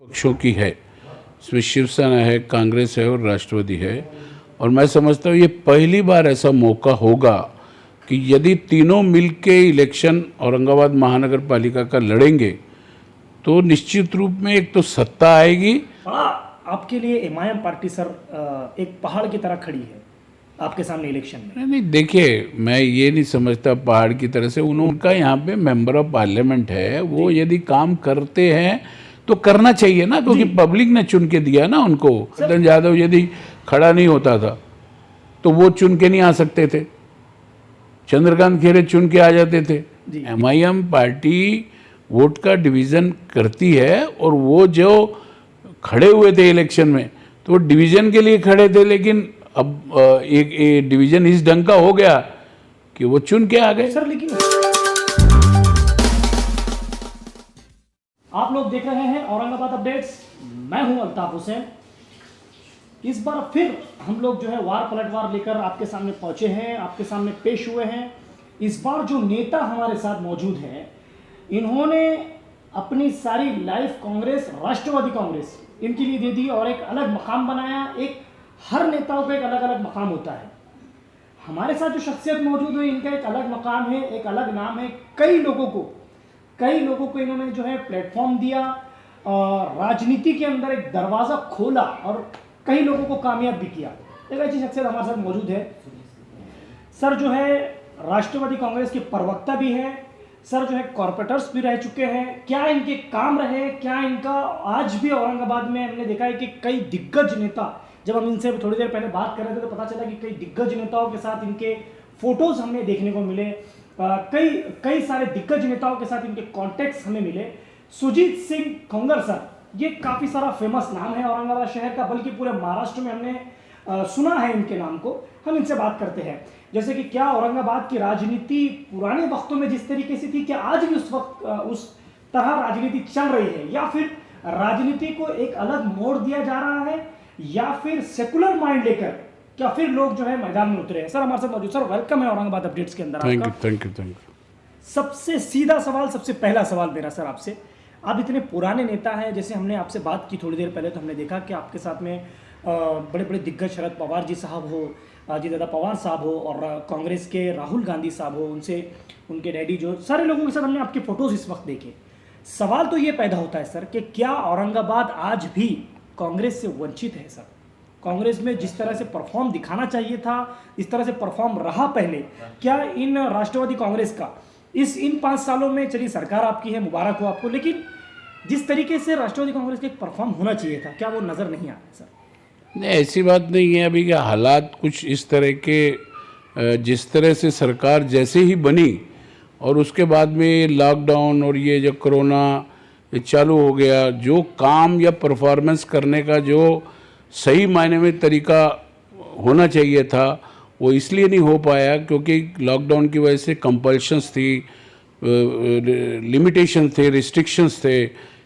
पक्षों की है। इसमें शिवसेना है, कांग्रेस है और राष्ट्रवादी है। और मैं समझता हूँ ये पहली बार ऐसा मौका होगा कि यदि तीनों मिलके इलेक्शन औरंगाबाद महानगर पालिका का लड़ेंगे तो निश्चित रूप में एक तो सत्ता आएगी। बड़ा आपके लिए एमआईएम पार्टी सर एक पहाड़ की तरह खड़ी है आपके सामने इलेक्शन में। नहीं, देखिए, मैं ये नहीं समझता पहाड़ की तरह से। उनका यहाँ पे मेंबर ऑफ पार्लियामेंट है, वो यदि काम करते हैं तो करना चाहिए ना, क्योंकि पब्लिक ने चुन के दिया ना उनको। सदन यादव यदि खड़ा नहीं होता था तो वो चुन के नहीं आ सकते थे, चंद्रकांत खैरे चुन के आ जाते थे। एमआईएम पार्टी वोट का डिवीज़न करती है और वो जो खड़े हुए थे इलेक्शन में तो वो डिवीज़न के लिए खड़े थे, लेकिन अब एक डिवीज़न इस ढंग का हो गया कि वो चुन के आ गए। सर लेकिन आप लोग देख रहे हैं औरंगाबाद अपडेट्स, मैं हूं अल्ताफ हुसैन। इस बार फिर हम लोग जो है वार पलटवार लेकर आपके सामने पहुंचे हैं, आपके सामने पेश हुए हैं। इस बार जो नेता हमारे साथ मौजूद हैं, इन्होंने अपनी सारी लाइफ कांग्रेस, राष्ट्रवादी कांग्रेस इनके लिए दे दी और एक अलग मकाम बनाया। एक हर नेताओं का एक अलग अलग मकाम होता है। हमारे साथ जो शख्सियत मौजूद है, इनका एक अलग मकाम है, एक अलग नाम है। कई लोगों को इन्होंने जो है प्लेटफॉर्म दिया और राजनीति के अंदर एक दरवाज़ा खोला और कई लोगों को कामयाब भी किया। एक ऐसी शख्सियत हमारे साथ मौजूद है। सर जो है राष्ट्रवादी कांग्रेस के प्रवक्ता भी हैं, सर जो है कॉर्पोरेटर्स भी रह चुके हैं। क्या इनके काम रहे, क्या इनका आज भी औरंगाबाद में हमने देखा है कि कई दिग्गज नेता, जब हम इनसे थोड़ी देर पहले बात कर रहे थे तो पता चला कि कई दिग्गज नेताओं के साथ इनके फोटोज हमें देखने को मिले। कई सारे दिग्गज नेताओं के साथ इनके कॉन्टेक्ट्स हमें मिले। सुजीत सिंह खोंगर सर, ये काफ़ी सारा फेमस नाम है औरंगाबाद शहर का, बल्कि पूरे महाराष्ट्र में हमने सुना है इनके नाम को। हम इनसे बात करते हैं जैसे कि क्या औरंगाबाद की राजनीति पुराने वक्तों में जिस तरीके से थी, क्या आज भी उस वक्त उस तरह राजनीति चल रही है, या फिर राजनीति को एक अलग मोड़ दिया जा रहा है, या फिर सेकुलर माइंड लेकर क्या फिर लोग जो है मैदान में उतरे हैं। सर हमारे साथ मौजूद। सर वेलकम है औरंगाबाद अपडेट्स के अंदर। Thank you. सबसे सीधा सवाल, सबसे पहला सवाल मेरा सर आपसे, आप इतने पुराने नेता हैं, जैसे हमने आपसे बात की थोड़ी देर पहले तो हमने देखा कि आपके साथ में बड़े बड़े दिग्गज शरद पवार जी साहब हो, अजीत दादा पवार साहब हो, और कांग्रेस के राहुल गांधी साहब हो, उनसे उनके डैडी, जो सारे लोगों के साथ हमने आपके फोटोज इस वक्त देखे। सवाल तो ये पैदा होता है सर कि क्या औरंगाबाद आज भी कांग्रेस से वंचित है? सर कांग्रेस में जिस तरह से परफॉर्म दिखाना चाहिए था, इस तरह से परफॉर्म रहा पहले, क्या इन राष्ट्रवादी कांग्रेस का इन 5 सालों में, चलिए सरकार आपकी है, मुबारक हो आपको, लेकिन जिस तरीके से राष्ट्रवादी कांग्रेस का एक परफॉर्म होना चाहिए था, क्या वो नज़र नहीं आ रहा सर? नहीं, ऐसी बात नहीं है। अभी क्या हालात कुछ इस तरह के, जिस तरह से सरकार जैसे ही बनी और उसके बाद में लॉकडाउन और ये जो कोरोना चालू हो गया, जो काम या परफॉर्मेंस करने का जो सही मायने में तरीका होना चाहिए था वो इसलिए नहीं हो पाया क्योंकि लॉकडाउन की वजह से कंपल्शंस थी, लिमिटेशन थे, रिस्ट्रिक्शंस थे।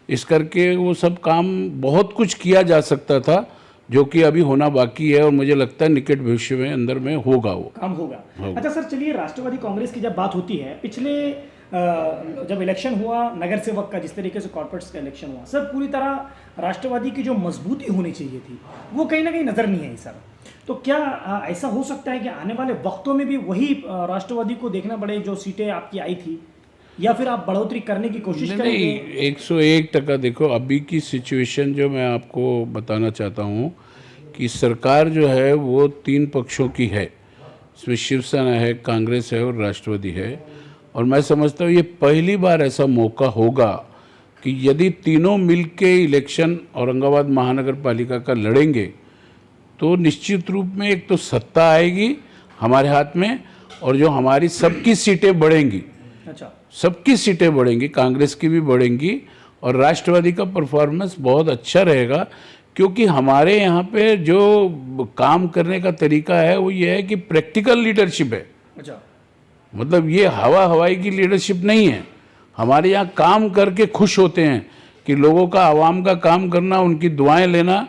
इस करके वो सब काम बहुत कुछ किया जा सकता था जो कि अभी होना बाकी है, और मुझे लगता है निकट भविष्य में अंदर में होगा, वो काम होगा। अच्छा सर, चलिए राष्ट्रवादी कांग्रेस की जब बात होती है, पिछले जब इलेक्शन हुआ नगर सेवक का, जिस तरीके से कॉर्पोरेट्स का इलेक्शन हुआ सर, पूरी तरह राष्ट्रवादी की जो मजबूती होनी चाहिए थी वो कहीं ना कहीं नज़र नहीं आई सर। तो क्या ऐसा हो सकता है कि आने वाले वक्तों में भी वही राष्ट्रवादी को देखना पड़े जो सीटें आपकी आई थी, या फिर आप बढ़ोतरी करने की कोशिश करेंगे? नहीं, 101% देखो अभी की सिचुएशन जो मैं आपको बताना चाहता हूँ कि सरकार जो है वो 3 पक्षों की है। इसमें शिवसेना है, कांग्रेस है और राष्ट्रवादी है। और मैं समझता हूँ ये पहली बार ऐसा मौका होगा कि यदि तीनों मिलके इलेक्शन औरंगाबाद महानगर पालिका का लड़ेंगे तो निश्चित रूप में एक तो सत्ता आएगी हमारे हाथ में, और जो हमारी सबकी सीटें बढ़ेंगी। अच्छा, सबकी सीटें बढ़ेंगी, कांग्रेस की भी बढ़ेंगी, और राष्ट्रवादी का परफॉर्मेंस बहुत अच्छा रहेगा क्योंकि हमारे यहाँ पे जो काम करने का तरीका है वो ये है कि प्रैक्टिकल लीडरशिप है। अच्छा, मतलब ये हवाई की लीडरशिप नहीं है। हमारे यहाँ काम करके खुश होते हैं कि लोगों का, आवाम का काम करना, उनकी दुआएं लेना,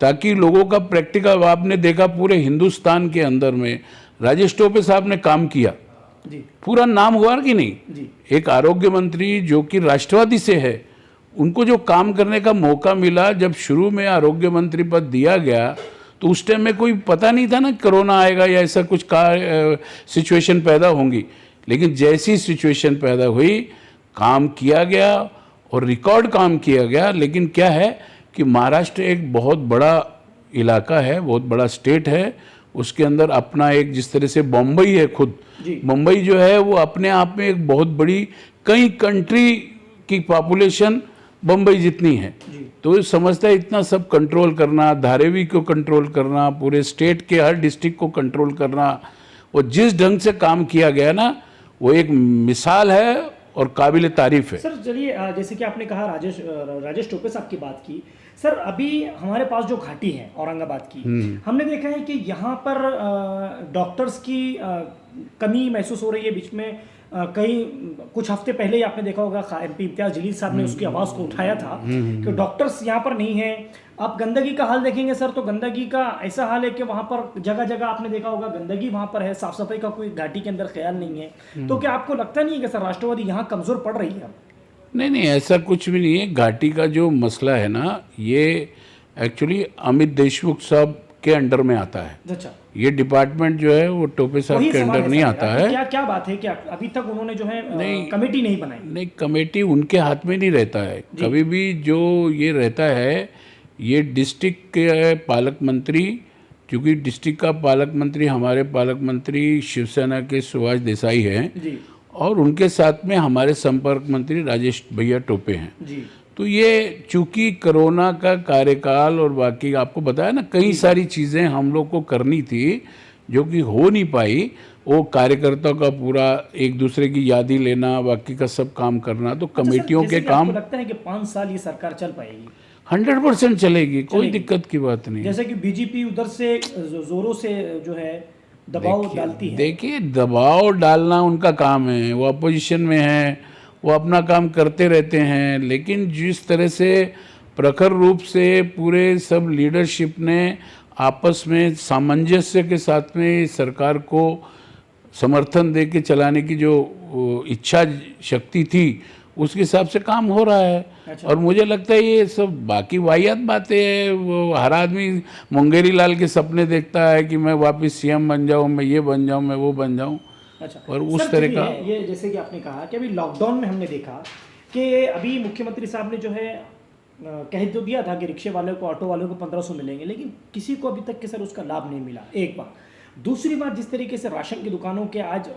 ताकि लोगों का प्रैक्टिकल। आपने देखा पूरे हिंदुस्तान के अंदर में राजेश टोपे साहब ने काम किया जी, पूरा नाम हुआ कि नहीं जी। एक आरोग्य मंत्री जो कि राष्ट्रवादी से है, उनको जो काम करने का मौका मिला, जब शुरू में आरोग्य मंत्री पद दिया गया तो उस टाइम में कोई पता नहीं था ना कोरोना आएगा या ऐसा कुछ सिचुएशन पैदा होंगी। लेकिन जैसी सिचुएशन पैदा हुई, काम किया गया और रिकॉर्ड काम किया गया। लेकिन क्या है कि महाराष्ट्र एक बहुत बड़ा इलाका है, बहुत बड़ा स्टेट है, उसके अंदर अपना एक, जिस तरह से बम्बई है खुद, मुंबई जो है वो अपने आप में एक बहुत बड़ी, कई कंट्री की पॉपुलेशन बम्बई जितनी है। तो समझता है इतना सब कंट्रोल करना, धारावी को कंट्रोल करना, पूरे स्टेट के हर डिस्ट्रिक्ट को कंट्रोल करना, और जिस ढंग से काम किया गया ना, वो एक मिसाल है और काबिल तारीफ है। सर चलिए, जैसे कि आपने कहा राजेश टोपे साहब की बात की, सर अभी हमारे पास जो घाटी है औरंगाबाद की, हमने देखा है कि यहाँ पर डॉक्टर्स की कमी महसूस हो रही है। बीच में कई कुछ हफ्ते पहले ही आपने देखा होगा एमपी इम्तियाज जलील साहब ने उसकी आवाज़ को उठाया था कि डॉक्टर्स यहाँ पर नहीं है। आप गंदगी का हाल देखेंगे सर, तो गंदगी का ऐसा हाल है कि वहाँ पर जगह जगह आपने देखा होगा गंदगी वहाँ पर है, साफ सफाई का कोई घाटी के अंदर ख्याल नहीं है। तो क्या आपको लगता नहीं है कि सर राष्ट्रवादी यहाँ कमज़ोर पड़ रही है? नहीं नहीं, ऐसा कुछ भी नहीं है। घाटी का जो मसला है ना, ये एक्चुअली अमित देशमुख साहब के अंडर में आता है। अच्छा, ये डिपार्टमेंट जो है वो टोपे साहब के अंडर नहीं आता है। क्या क्या बात है कि अभी तक उन्होंने जो है कमेटी नहीं बनाई? नहीं, कमेटी उनके हाथ में नहीं रहता है कभी भी। जो ये रहता है, ये डिस्ट्रिक्ट के पालक मंत्री, क्योंकि डिस्ट्रिक्ट का पालक मंत्री, हमारे पालक मंत्री शिवसेना के सुभाष देसाई हैं जी, और उनके साथ में हमारे संपर्क मंत्री राजेश भैया टोपे हैं जी। तो ये चूंकि कोरोना का कार्यकाल और बाकी आपको बताया ना, कई सारी चीज़ें हम लोग को करनी थी जो कि हो नहीं पाई। वो कार्यकर्ताओं का पूरा एक दूसरे की यादी लेना, बाकी का सब काम करना, तो कमेटियों के काम। लगता है कि 5 साल ये सरकार चल पाएगी? 100% चलेगी, कोई दिक्कत की बात नहीं। जैसे कि बीजेपी उधर से जोरों से जो है दबाव डालती है। देखिए, दबाव डालना उनका काम है, वो अपोजिशन में है, वो अपना काम करते रहते हैं। लेकिन जिस तरह से प्रखर रूप से पूरे सब लीडरशिप ने आपस में सामंजस्य के साथ में सरकार को समर्थन दे के चलाने की जो इच्छा शक्ति थी, उसके हिसाब से काम हो रहा है। अच्छा। और मुझे लगता है ये सब बाकी वाहियात बातें हैं। वो हर आदमी मुंगेरी लाल के सपने देखता है कि मैं वापस सीएम बन जाऊं, मैं ये बन जाऊं, मैं वो बन जाऊं। अच्छा, और उस तरह का ये जैसे कि आपने कहा कि अभी लॉकडाउन में हमने देखा कि अभी मुख्यमंत्री साहब ने जो है कह तो दिया था कि रिक्शे वाले को, ऑटो वाले को 1500 मिलेंगे, लेकिन किसी को अभी तक के सर उसका लाभ नहीं मिला। एक बात। दूसरी बात, जिस तरीके से राशन की दुकानों के आज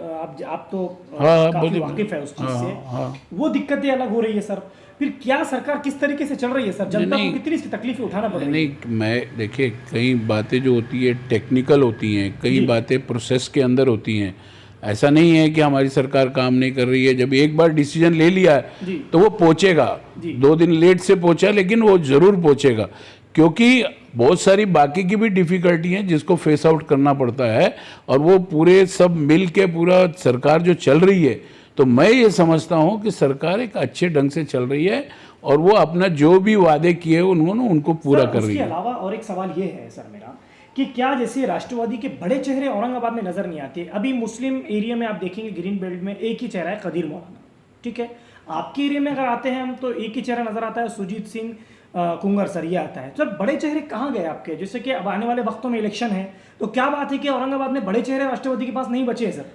आप तो काफी वाकिफ है उस चीज से, वो दिक्कतें अलग हो रही है सर। फिर क्या सरकार किस तरीके से चल रही है सर? जनता को कितनी इसकी तकलीफें उठाना पड़ रही है? नहीं, मैं देखिए, कई बातें जो होती है टेक्निकल होती हैं, कई बातें प्रोसेस के अंदर होती हैं। ऐसा नहीं है कि हमारी सरकार काम नहीं कर रही है। जब एक बार डिसीजन ले लिया है तो वो पहुंचेगा। 2 दिन लेट से पहुंचा, लेकिन वो जरूर पहुंचेगा, क्योंकि बहुत सारी बाकी की भी डिफ़िकल्टी हैं जिसको फेस आउट करना पड़ता है। और वो पूरे सब मिल के पूरा सरकार जो चल रही है, तो मैं ये समझता हूँ कि सरकार एक अच्छे ढंग से चल रही है और वो अपना जो भी वादे किए उन्होंने उनको पूरा कर रही है। इसके अलावा और एक सवाल ये है सर मेरा कि क्या जैसे राष्ट्रवादी के बड़े चेहरे औरंगाबाद में नजर नहीं आते? अभी मुस्लिम एरिया में आप देखेंगे ग्रीन बेल्ट में एक ही चेहरा है, कदीर मौलाना, ठीक है। आपके एरिया में अगर आते हैं हम तो एक ही चेहरा नजर आता है, सुजीत सिंह कुंगर सर, ये आता है। सर बड़े चेहरे कहाँ गए आपके? जैसे कि अब आने वाले वक्तों में इलेक्शन है, तो क्या बात है कि औरंगाबाद में बड़े चेहरे राष्ट्रवादी के पास नहीं बचे हैं सर?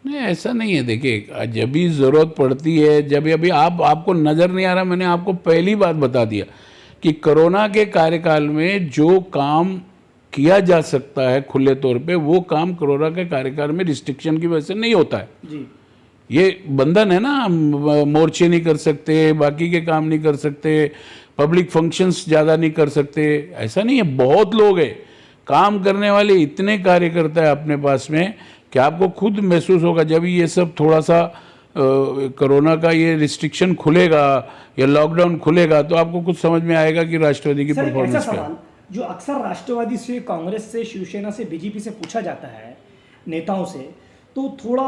नहीं, ऐसा नहीं है। देखिए, जब भी ज़रूरत पड़ती है, जब अभी आपको नज़र नहीं आ रहा, मैंने आपको पहली बात बता दिया कि कोरोना के कार्यकाल में जो काम किया जा सकता है खुले तौर पे, वो काम कोरोना के कार्यकाल में रिस्ट्रिक्शन की वजह से नहीं होता है जी। ये बंधन है ना, मोर्चे नहीं कर सकते, बाकी के काम नहीं कर सकते, पब्लिक फंक्शंस ज़्यादा नहीं कर सकते, ऐसा नहीं है। बहुत लोग हैं काम करने वाले, इतने कार्यकर्ता है अपने पास में कि आपको खुद महसूस होगा जब ये सब थोड़ा सा कोरोना का ये रिस्ट्रिक्शन खुलेगा या लॉकडाउन खुलेगा, तो आपको कुछ समझ में आएगा कि राष्ट्रवादी की परफॉर्मेंस क्या है। जो अक्सर राष्ट्रवादी से, कांग्रेस से, शिवसेना से, बीजेपी से पूछा जाता है नेताओं से, तो थोड़ा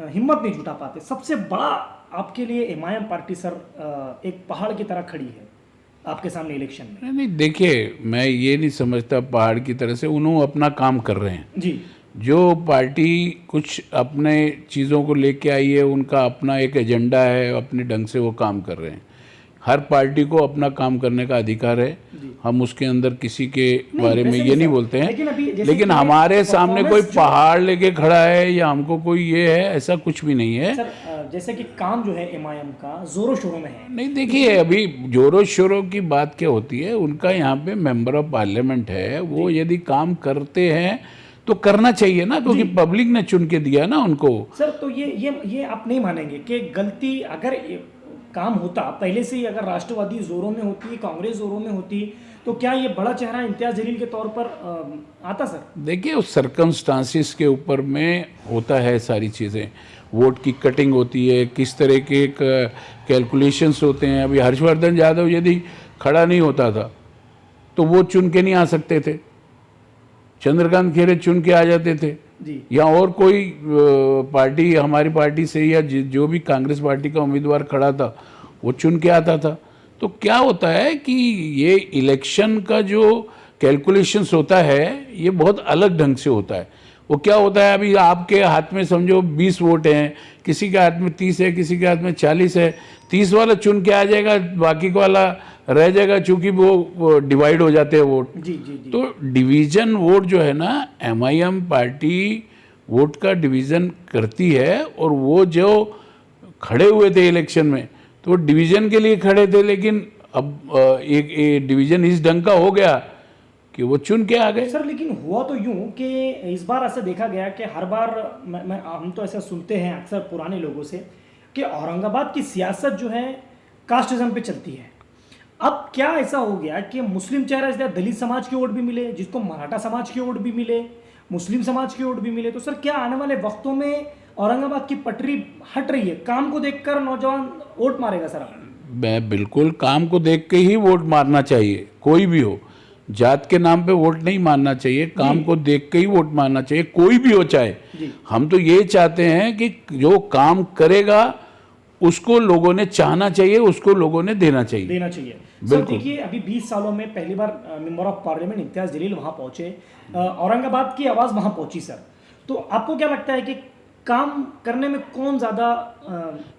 हिम्मत नहीं जुटा पाते। सबसे बड़ा आपके लिए एमआईएम पार्टी सर एक पहाड़ की तरह खड़ी है आपके सामने इलेक्शन में। नहीं, देखिए, मैं ये नहीं समझता पहाड़ की तरह से। उन्होंने अपना काम कर रहे हैं जी। जो पार्टी कुछ अपने चीज़ों को लेके आई है, उनका अपना एक एजेंडा है, अपने ढंग से वो काम कर रहे हैं। हर पार्टी को अपना काम करने का अधिकार है, हम उसके अंदर किसी के बारे में वैसे ये नहीं नहीं सर, बोलते हैं, लेकिन अभी जैसे लेकिन कि हमारे सामने कोई performance पहाड़ लेके खड़ा है या हमको कोई ये है, ऐसा कुछ भी नहीं है। सर जैसे कि काम जो है एमआईएम का जोरों शोरों में है। नहीं देखिए, अभी जोरों शोरों की बात क्या होती है, उनका यहाँ पे मेंबर ऑफ पार्लियामेंट है, वो यदि काम करते हैं तो करना चाहिए ना, क्योंकि पब्लिक ने चुन के दिया ना उनको। सर तो ये आप नहीं मानेंगे कि गलती अगर काम होता पहले से ही, अगर राष्ट्रवादी जोरों में होती, कांग्रेस जोरों में होती, तो क्या ये बड़ा चेहरा इम्तियाज जलील के तौर पर आता सर? देखिए, उस सर्कमस्टांसिस के ऊपर में होता है सारी चीज़ें, वोट की कटिंग होती है, किस तरह के कैलकुलेशंस होते हैं। अभी हर्षवर्धन यादव यदि खड़ा नहीं होता था तो वो चुन के नहीं आ सकते थे, चंद्रकांत खैरे चुन के आ जाते थे, जी या और कोई पार्टी हमारी पार्टी से या जो भी कांग्रेस पार्टी का उम्मीदवार खड़ा था वो चुन के आता था। तो क्या होता है कि ये इलेक्शन का जो कैलकुलेशंस होता है ये बहुत अलग ढंग से होता है। वो क्या होता है, अभी आपके हाथ में समझो 20 वोट हैं, किसी के हाथ में 30 है, किसी के हाथ में 40 है, 30 वाला चुन के आ जाएगा, बाकी वाला रह जाएगा, चूंकि वो डिवाइड हो जाते हैं वोट। जी जी जी। तो डिवीजन वोट जो है ना, एमआईएम पार्टी वोट का डिवीजन करती है, और वो जो खड़े हुए थे इलेक्शन में तो वो डिवीजन के लिए खड़े थे, लेकिन अब एक डिवीजन इस ढंग का हो गया कि वो चुन के आ गए। सर लेकिन हुआ तो यूं कि इस बार ऐसा देखा गया कि हर बार हम तो ऐसा सुनते हैं अक्सर पुराने लोगों से कि औरंगाबाद की सियासत जो है कास्टिज्म पे चलती है। अब क्या ऐसा हो गया कि मुस्लिम चेहरा, इसलिए दलित समाज की वोट भी मिले, जिसको मराठा समाज की वोट भी मिले, मुस्लिम समाज की वोट भी मिले, तो सर क्या आने वाले वक्तों में औरंगाबाद की पटरी हट रही है? काम को देखकर नौजवान वोट मारेगा सर? मैं बिल्कुल, काम को देख के ही वोट मारना चाहिए, कोई भी हो, जात के नाम पे वोट नहीं मारना चाहिए, काम को देख के ही वोट मारना चाहिए, कोई भी हो चाहे। हम तो ये चाहते हैं कि जो काम करेगा उसको लोगों ने चाहना चाहिए, उसको लोगों ने देना चाहिए। सर देखिए, अभी 20 सालों में पहली बार member of parliament Imtiaz Jaleel वहां पहुंचे, औरंगाबाद की आवाज वहां पहुंची सर। तो आपको क्या लगता है कि काम करने में कौन ज्यादा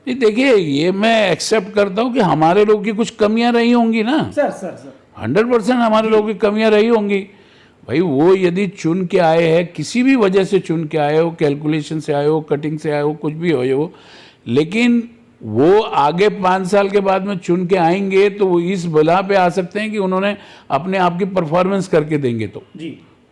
देखिए, ये मैं एक्सेप्ट करता हूँ कि हमारे लोग की कुछ कमियां रही होंगी ना सर। सर सर 100% हमारे लोगों की कमियां रही होंगी भाई। वो यदि चुन के आए हैं, किसी भी वजह से चुन के आए हो, कैलकुलेशन से आए हो, कटिंग से आए हो, कुछ भी हो, लेकिन वो आगे 5 साल के बाद में चुन के आएंगे तो वो इस बला पे आ सकते हैं कि उन्होंने अपने आप की परफॉर्मेंस करके देंगे। तो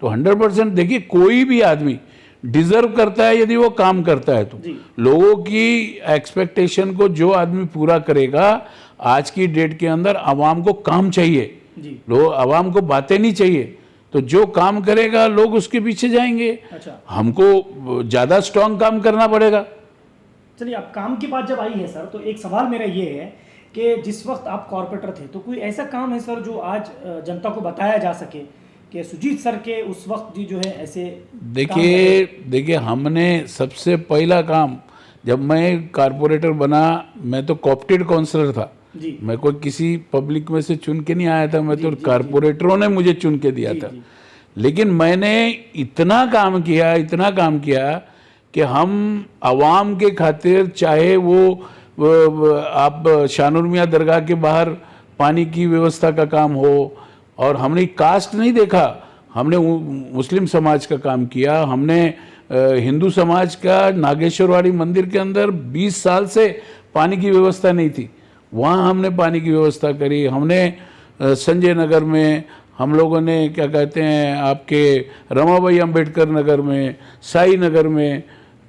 100% देखिए, कोई भी आदमी डिजर्व करता है यदि वो काम करता है तो। लोगों की एक्सपेक्टेशन को जो आदमी पूरा करेगा, आज की डेट के अंदर आवाम को काम चाहिए, लोग आवाम को बातें नहीं चाहिए, तो जो काम करेगा लोग उसके पीछे जाएंगे। अच्छा, हमको ज्यादा स्ट्रांग काम करना पड़ेगा। चलिए, अब काम की बात जब आई है सर, तो एक सवाल मेरा ये है कि जिस वक्त आप कॉर्पोरेटर थे तो कोई ऐसा काम है सर जो आज जनता को बताया जा सके कि सुजीत सर के उस वक्त जो है ऐसे? देखिए हमने सबसे पहला काम, जब मैं कॉर्पोरेटर बना, मैं तो कॉप्टेड काउंसलर था जी। मैं कोई किसी पब्लिक में से चुन के नहीं आया था, मैं तो कॉर्पोरेटरों ने मुझे चुन के दिया था। लेकिन मैंने इतना काम किया कि हम आवाम के खातिर, चाहे वो आप शानुर मियाँ दरगाह के बाहर पानी की व्यवस्था का काम हो, और हमने कास्ट नहीं देखा, हमने मुस्लिम समाज का काम किया, हमने हिंदू समाज का नागेश्वरवाड़ी मंदिर के अंदर 20 साल से पानी की व्यवस्था नहीं थी, वहाँ हमने पानी की व्यवस्था करी। हमने संजय नगर में, हम लोगों ने क्या कहते हैं आपके रमाबाई अंबेडकर नगर में, साई नगर में,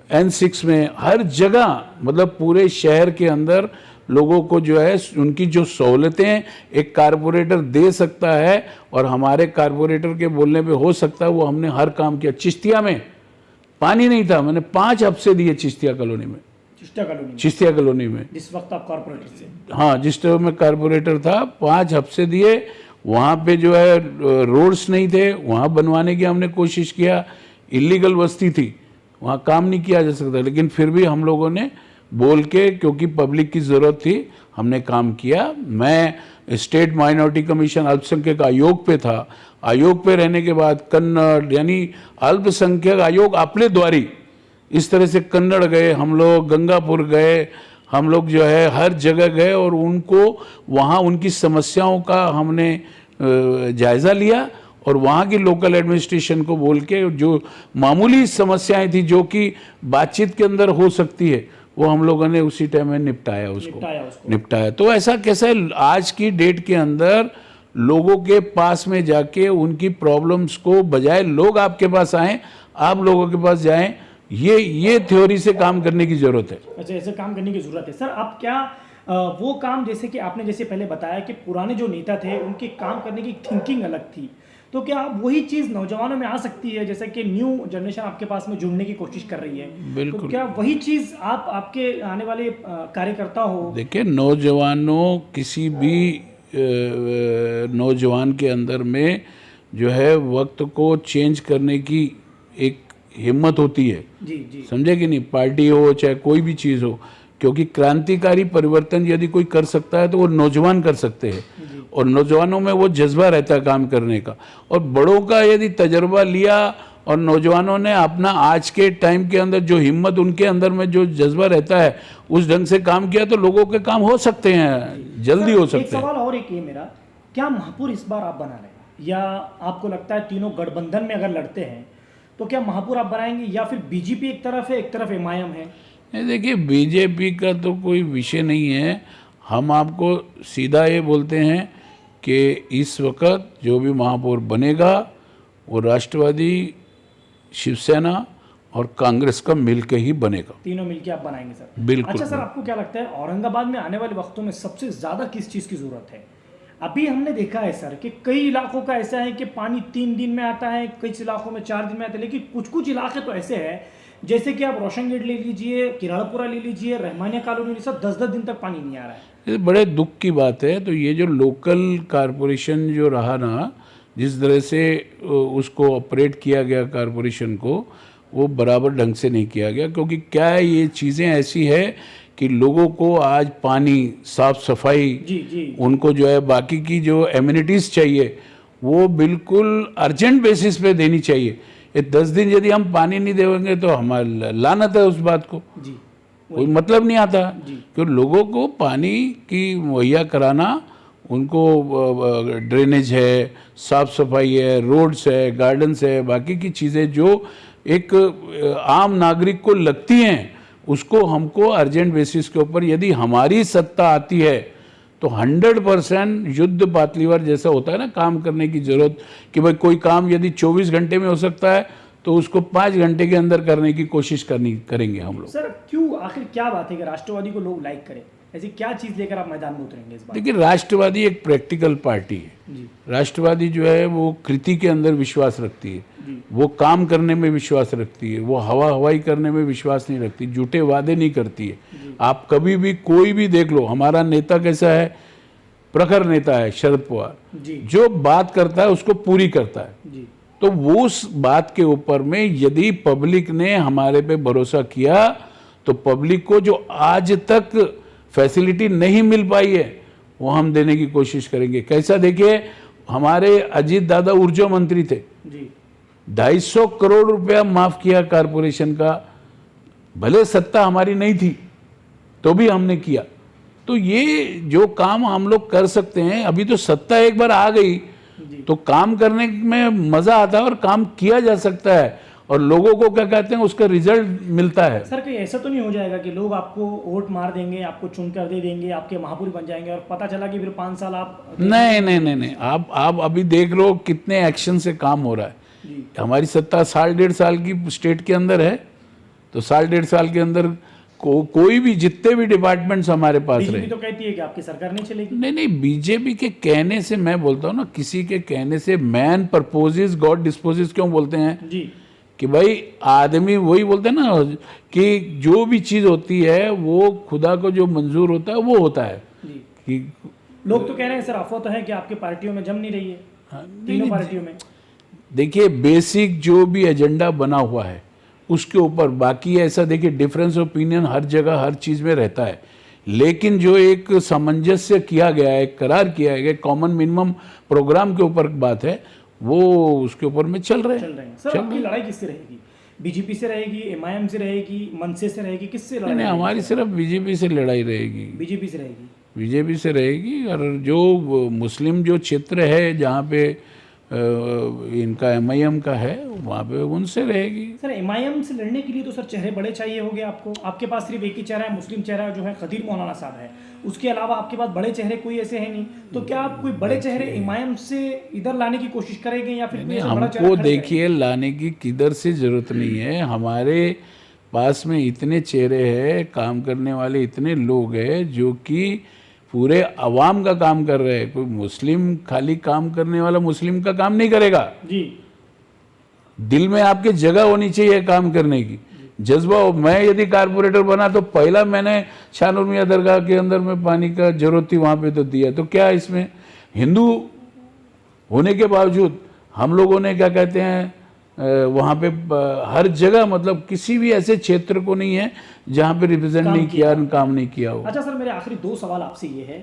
N6 में, हर जगह, मतलब पूरे शहर के अंदर लोगों को जो है उनकी जो सहूलतें एक कारपोरेटर दे सकता है और हमारे कारपोरेटर के बोलने पे हो सकता है, वो हमने हर काम किया। चिश्तिया में पानी नहीं था, मैंने 5 हफ्ते दिए चिश्तिया कॉलोनी में, जिस वक्त आप कॉर्पोरेटर थे। हाँ, जिस टाइम में कारपोरेटर था, 5 हफ्ते दिए। वहाँ पे जो है रोड्स नहीं थे, वहाँ बनवाने की हमने कोशिश किया, इलीगल बस्ती थी, वहाँ काम नहीं किया जा सकता, लेकिन फिर भी हम लोगों ने बोल के, क्योंकि पब्लिक की ज़रूरत थी, हमने काम किया। मैं स्टेट माइनॉरिटी कमीशन अल्पसंख्यक आयोग पे था। आयोग पे रहने के बाद कन्नड़, यानी अल्पसंख्यक आयोग अपने द्वारी, इस तरह से कन्नड़ गए हम लोग, गंगापुर गए हम लोग जो है हर जगह गए और उनको वहाँ उनकी समस्याओं का हमने जायज़ा लिया और वहाँ की लोकल एडमिनिस्ट्रेशन को बोल के जो मामूली समस्याएं थी जो कि बातचीत के अंदर हो सकती है वो हम लोगों ने उसी टाइम में निपटाया। तो ऐसा कैसा है, आज की डेट के अंदर लोगों के पास में जाके उनकी प्रॉब्लम्स को बजाय लोग आपके पास आएँ, आप लोगों के पास जाएं, ये थ्योरी से काम करने की जरूरत है। अच्छा, ऐसे काम करने की जरूरत है। सर अब क्या वो काम जैसे कि आपने जैसे पहले बताया कि पुराने जो नेता थे उनके काम करने की थिंकिंग अलग थी, तो क्या वही चीज़ नौजवानों में आ सकती है? जैसे कि न्यू जनरेशन आपके पास में जुड़ने की कोशिश कर रही है, बिल्कुल। तो क्या वही चीज़ आप आपके आने वाले कार्यकर्ता हो? देखिए, नौजवानों किसी भी नौजवान के अंदर में जो है वक्त को चेंज करने की एक हिम्मत होती है। जी। समझे कि नहीं, पार्टी हो चाहे कोई भी चीज़ हो, क्योंकि क्रांतिकारी परिवर्तन यदि कोई कर सकता है तो वो नौजवान कर सकते हैं और नौजवानों में वो जज्बा रहता है काम करने का। और बड़ों का यदि तजर्बा लिया और नौजवानों ने अपना आज के टाइम के अंदर जो हिम्मत उनके अंदर में जो जज्बा रहता है उस ढंग से काम किया तो लोगों के काम हो सकते हैं, जल्दी हो सकते हैं। एक सवाल और एक ये मेरा, क्या महापौर इस बार आप बना रहे हैं या आपको लगता है तीनों गठबंधन में अगर लड़ते हैं तो क्या महापौर आप बनाएंगे या फिर बीजेपी एक तरफ है, एक तरफ एमआईएम है? नहीं, देखिए, बीजेपी का तो कोई विषय नहीं है। हम आपको सीधा ये बोलते हैं कि इस वक्त जो भी महापौर बनेगा वो राष्ट्रवादी, शिवसेना और कांग्रेस का मिलकर ही बनेगा। तीनों मिलकर आप बनाएंगे सर? बिल्कुल। अच्छा सर, आपको क्या लगता है औरंगाबाद में आने वाले वक्तों में सबसे ज़्यादा किस चीज़ की ज़रूरत है? अभी हमने देखा है सर कि कई इलाकों का ऐसा है कि पानी 3 दिन में आता है, कई इलाकों में 4 दिन में आता है, लेकिन कुछ इलाके तो ऐसे हैं जैसे कि आप रोशन गेट ले लीजिए, किराड़पुरा ले लीजिए, रहमानिया कॉलोनी, सब 10-10 दिन तक पानी नहीं आ रहा है। ये बड़े दुख की बात है। तो ये जो लोकल कारपोरेशन जो रहा ना, जिस तरह से उसको ऑपरेट किया गया कारपोरेशन को, वो बराबर ढंग से नहीं किया गया। क्योंकि क्या है, ये चीज़ें ऐसी है कि लोगों को आज पानी, साफ सफाई, जी। उनको जो है बाकी की जो एमिनिटीज़ चाहिए वो बिल्कुल अर्जेंट बेसिस पे देनी चाहिए। ये 10 दिन यदि हम पानी नहीं देंगे तो हमारा लानत है उस बात को, जी, कोई मतलब नहीं आता। क्योंकि लोगों को पानी की मुहैया कराना, उनको ड्रेनेज है, साफ सफाई है, रोड्स है, गार्डन्स है, बाकी की चीज़ें जो एक आम नागरिक को लगती हैं उसको हमको अर्जेंट बेसिस के ऊपर, यदि हमारी सत्ता आती है तो 100% युद्ध पातलीवार जैसा होता है ना काम करने की जरूरत, कि भाई कोई काम यदि 24 घंटे में हो सकता है तो उसको 5 घंटे के अंदर करने की कोशिश करेंगे हम लोग। सर क्यों, आखिर क्या बात है कि राष्ट्रवादी को लोग लाइक करें? ऐसी क्या चीज़ लेकर आप मैदान में उतरेंगे इस बार? देखिए, राष्ट्रवादी एक प्रैक्टिकल पार्टी है। राष्ट्रवादी जो है वो कृति के अंदर विश्वास रखती है, वो काम करने में विश्वास रखती है, वो हवाई करने में विश्वास नहीं रखती, झूठे वादे नहीं करती है। आप कभी भी कोई भी देख लो, हमारा नेता कैसा है, प्रखर नेता है शरद पवार, जो बात करता है उसको पूरी करता है। तो वो उस बात के ऊपर में यदि पब्लिक ने हमारे पे भरोसा किया तो पब्लिक को जो आज तक फैसिलिटी नहीं मिल पाई है वो हम देने की कोशिश करेंगे। कैसा, देखिए, हमारे अजीत दादा ऊर्जा मंत्री थे, 250 करोड़ रुपया माफ किया कारपोरेशन का, भले सत्ता हमारी नहीं थी तो भी हमने किया। तो ये जो काम हम लोग कर सकते हैं, अभी तो सत्ता एक बार आ गई तो काम करने में मजा आता है और काम किया जा सकता है और लोगों को क्या कहते हैं उसका रिजल्ट मिलता है। सर कहीं ऐसा तो नहीं हो जाएगा कि लोग आपको वोट मार देंगे, आपको चुनकर दे देंगे, आपके महापौर बन जाएंगे और पता चला कि फिर 5 साल आप नहीं, आप अभी देख लो कितने एक्शन से काम हो रहा है। हमारी सत्ता 1.5 साल की स्टेट के अंदर है, तो 1.5 साल के अंदर कोई भी जितने भी डिपार्टमेंट्स हमारे पास रहे। बीजेपी तो कहती है कि आपकी सरकार नहीं चलेगी। नहीं, बीजेपी के कहने से, मैं बोलता हूँ ना, किसी के कहने से, मैन प्रपोजेस गॉड डिस्पोजेस क्यों बोलते हैं जी, कि भाई आदमी वही बोलते हैं ना कि जो भी चीज़ होती है वो खुदा को जो मंजूर होता है वो होता है। कि लोग तो कह रहे हैं सर, अफवाह तो है कि आपकी पार्टियों में जम नहीं रही है, तीनों पार्टियों में। देखिए, बेसिक जो भी एजेंडा बना हुआ है उसके ऊपर, बाकी ऐसा देखिए डिफरेंस ओपिनियन हर जगह हर चीज़ में रहता है, लेकिन जो एक सामंजस्य किया गया है, करार किया गया, कॉमन मिनिमम प्रोग्राम के ऊपर बात है, वो उसके ऊपर में चल रहे हैं। सर आपकी लड़ाई किससे रहेगी? बीजेपी से रहेगी, एमआईएम से रहेगी, मनसे से रहेगी, किससे नहीं लड़ाई? हमारी सिर्फ बीजेपी से लड़ाई रहेगी, बीजेपी से रहेगी। बीजेपी से रहेगी। और जो मुस्लिम जो क्षेत्र है जहाँ पे इनका एमआईएम का है वहाँ पे उनसे रहेगी। सर एमआईएम से लड़ने के लिए तो सर चेहरे बड़े चाहिए होंगे आपको। आपके पास सिर्फ एक ही चेहरा है, मुस्लिम चेहरा जो है खदीर मौलाना साहब है, उसके अलावा आपके पास बड़े चेहरे कोई ऐसे हैं नहीं। तो क्या आप कोई बड़े चेहरे एमआईएम से इधर लाने की कोशिश करेंगे या फिर कोई ऐसा बड़ा चेहरा हमको खड़े देखिए लाने की किधर से जरूरत नहीं है, हमारे पास में इतने चेहरे हैं, काम करने वाले इतने लोग हैं जो कि पूरे अवाम का काम कर रहे हैं। कोई मुस्लिम खाली काम करने वाला मुस्लिम का काम नहीं करेगा। जी दिल में आपके जगह होनी चाहिए काम करने की, जज्बा हो। मैं यदि कारपोरेटर बना तो पहला मैंने शानुर मियाँ दरगाह के अंदर में पानी का जरूरत थी वहाँ पे तो दिया। तो क्या इसमें हिंदू होने के बावजूद हम लोगों ने क्या कहते हैं वहाँ पे हर जगह मतलब किसी भी ऐसे क्षेत्र को नहीं है जहाँ पे रिप्रेजेंट नहीं किया, काम नहीं किया हो। अच्छा सर, मेरे आखिरी दो सवाल आपसे ये है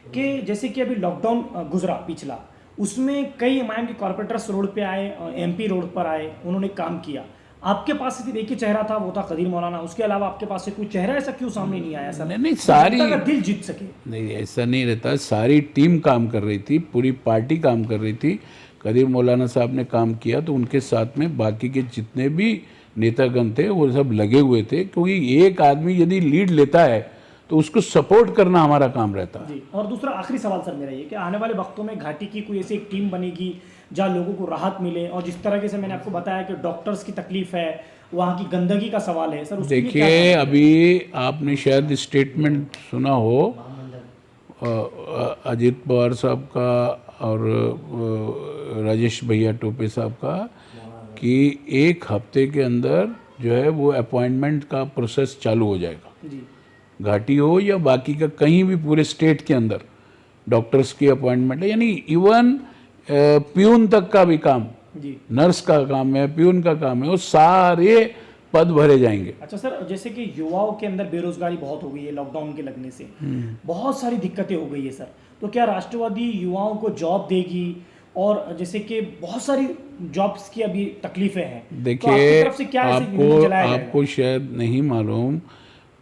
कि जैसे कि अभी लॉकडाउन गुजरा पिछला, उसमें कई एमआईएम के कॉर्पोरेटर्स रोड पे आए, एमपी रोड पर आए, उन्होंने काम किया। आपके पास सिर्फ एक ही चेहरा था, वो था खदीर मौलाना। उसके अलावा आपके पास से कोई चेहरा ऐसा क्यों सामने नहीं आया सर? नहीं सारी जनता का दिल जीत सके। नहीं ऐसा नहीं रहता, सारी टीम काम कर रही थी, पूरी पार्टी काम कर रही थी। खदीर मौलाना साहब ने काम किया तो उनके साथ में बाकी के जितने भी नेतागण थे वो सब लगे हुए थे, क्योंकि एक आदमी यदि लीड लेता है तो उसको सपोर्ट करना हमारा काम रहता है। जी, और दूसरा आखिरी सवाल सर मेरा ये कि आने वाले वक्तों में घाटी की कोई ऐसी एक टीम बनेगी जहाँ लोगों को राहत मिले, और जिस तरह से मैंने आपको बताया कि डॉक्टर्स की तकलीफ है, वहाँ की गंदगी का सवाल है सर, उसके लिए क्या देखिए अभी आपने शायद स्टेटमेंट सुना हो अजीत पवार साहब का और राजेश भैया टोपे साहब का कि एक हफ्ते के अंदर जो है वो अपॉइंटमेंट का प्रोसेस चालू हो जाएगा। जी घाटी हो या बाकी का कहीं भी पूरे स्टेट के अंदर डॉक्टर्स की अपॉइंटमेंट है, यानी इवन प्यून तक का भी काम, जी नर्स का काम है, प्यून का काम है, वो सारे पद भरे जाएंगे। अच्छा सर, जैसे कि युवाओं के अंदर बेरोजगारी बहुत हो गई है लॉकडाउन के लगने से, बहुत सारी दिक्कतें हो गई है सर, तो क्या राष्ट्रवादी युवाओं को जॉब देगी? और जैसे कि बहुत सारी जॉब्स की अभी तकलीफें हैं, तो आपकी देखिए तरफ से क्या ऐसे नीति चलाया जाएगा? आपको शायद नहीं मालूम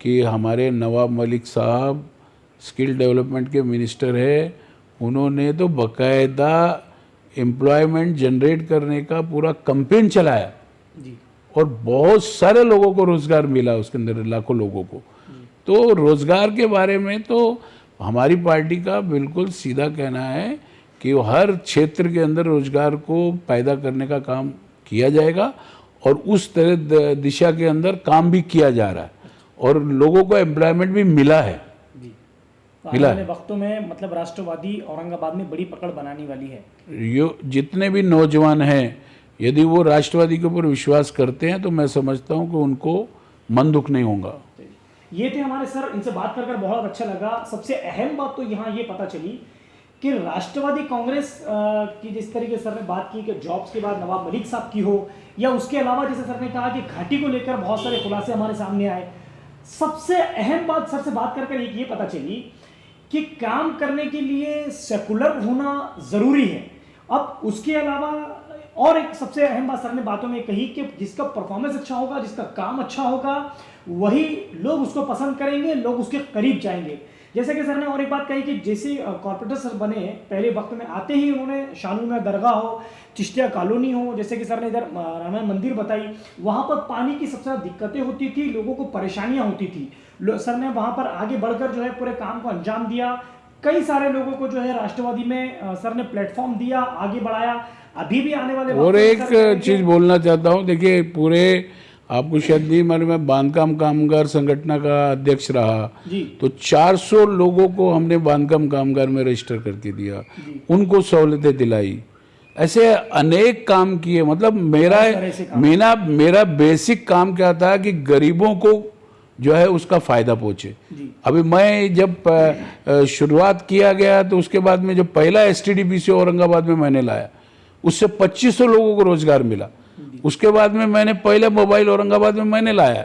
कि हमारे नवाब मलिक साहब स्किल डेवलपमेंट के मिनिस्टर है, उन्होंने तो बकायदा एम्प्लॉयमेंट जनरेट करने का पूरा कैंपेन चलाया जी और बहुत सारे लोगों को रोजगार मिला, उसके अंदर लाखों लोगों को। तो रोजगार के बारे में तो हमारी पार्टी का बिल्कुल सीधा कहना है कि वो हर क्षेत्र के अंदर रोजगार को पैदा करने का काम किया जाएगा और उस तरह दिशा के अंदर काम भी किया जा रहा है और लोगों को एम्प्लॉयमेंट भी मिला है। जी, तो आने वाले वक्तों में मतलब राष्ट्रवादी औरंगाबाद में बड़ी पकड़ बनाने वाली है। यो जितने भी नौजवान हैं यदि वो राष्ट्रवादी के ऊपर विश्वास करते हैं तो मैं समझता हूं कि उनको मन दुख नहीं होगा। ये थे हमारे सर, इनसे बात कर बहुत अच्छा लगा। सबसे अहम बात तो यहाँ ये पता चली कि राष्ट्रवादी कांग्रेस की जिस तरीके सर ने बात की कि जॉब्स के बाद नवाब मलिक साहब की हो, या उसके अलावा जैसे सर ने कहा कि घाटी को लेकर बहुत सारे खुलासे हमारे सामने आए। सबसे अहम बात सर से बात कर एक ये पता चली कि काम करने के लिए सेकुलर होना ज़रूरी है। अब उसके अलावा और एक सबसे अहम बात सर ने बातों में कही कि जिसका परफॉर्मेंस अच्छा होगा, जिसका काम अच्छा होगा, वही लोग उसको पसंद करेंगे, लोग उसके करीब जाएंगे। जैसे कि सर ने और एक बात कही कि जैसे कॉर्पोरेटर सर बने, पहले वक्त में आते ही उन्होंने शानू में दरगाह हो, चिश्तिया कॉलोनी हो, जैसे कि सर ने इधर रामायण मंदिर बताई, वहाँ पर पानी की सबसे ज़्यादा दिक्कतें होती थी, लोगों को परेशानियाँ होती थी। सर ने वहाँ पर आगे बढ़कर जो है पूरे काम को अंजाम दिया। कई सारे लोगों को जो है राष्ट्रवादी में सर ने प्लेटफॉर्म दिया, आगे बढ़ाया। अभी भी आने वाले और एक चीज़ बोलना चाहता हूँ, देखिए पूरे आपको शायद नहीं मालूम, मैं बांधकाम कामगार संगठन का अध्यक्ष रहा जी। तो 400 लोगों को हमने बांधकाम कामगार में रजिस्टर करके दिया, उनको सहूलतें दिलाई, ऐसे अनेक काम किए। मतलब मेरा बेसिक काम क्या था कि गरीबों को जो है उसका फायदा पहुंचे। अभी मैं जब शुरुआत किया गया तो उसके बाद में जो पहला STDPC औरंगाबाद में मैंने लाया उससे 2500 लोगों को रोजगार मिला। उसके बाद में मैंने पहला मोबाइल औरंगाबाद में मैंने लाया,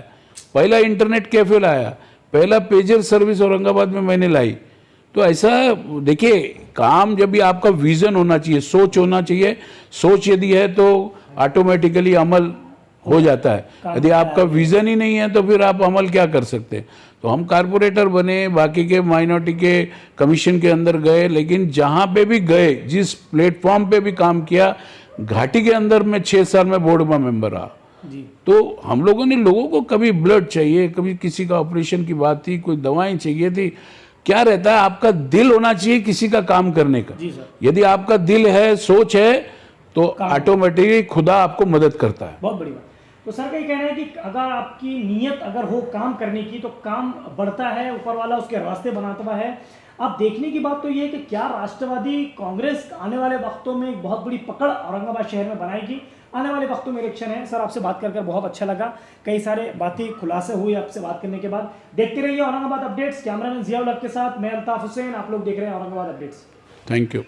पहला इंटरनेट कैफे लाया, पहला पेजर सर्विस औरंगाबाद में मैंने लाई। तो ऐसा देखिए काम जब भी आपका विजन होना चाहिए, सोच होना चाहिए, सोच यदि है तो ऑटोमेटिकली अमल हो जाता है। यदि आपका विजन ही नहीं है तो फिर आप अमल क्या कर सकते हैं। तो हम कारपोरेटर बने, बाकी के माइनॉरिटी के कमीशन के अंदर गए, लेकिन जहाँ पे भी गए, जिस प्लेटफॉर्म पे भी काम किया, घाटी के अंदर मैं 6 साल में बोर्ड में मेंबर रहा। जी तो हम लोगों ने, लोगों को कभी ब्लड चाहिए, कभी किसी का ऑपरेशन की बात थी, कोई दवाएं चाहिए थी, क्या रहता है, आपका दिल होना चाहिए किसी का काम करने का। जी सर, यदि आपका दिल है, सोच है, तो ऑटोमेटिकली खुदा आपको मदद करता है। बहुत बड़ी बात। तो सर का ये कहना है कि अगर आपकी नीयत अगर हो काम करने की तो काम बढ़ता है, ऊपर वाला उसके रास्ते बनाता हुआ है। अब देखने की बात तो ये है कि क्या राष्ट्रवादी कांग्रेस आने वाले वक्तों में एक बहुत बड़ी पकड़ औरंगाबाद शहर में बनाएगी। आने वाले वक्तों में इलेक्शन है। सर आपसे बात कर बहुत अच्छा लगा, कई सारे बातें खुलासे हुई आपसे बात करने के बाद। देखते रहिए औरंगाबाद अपडेट्स। कैमरामैन जियाउल हक के साथ मैं अल्ताफ हुसैन, आप लोग देख रहे हैं औरंगाबाद अपडेट्स। Thank you.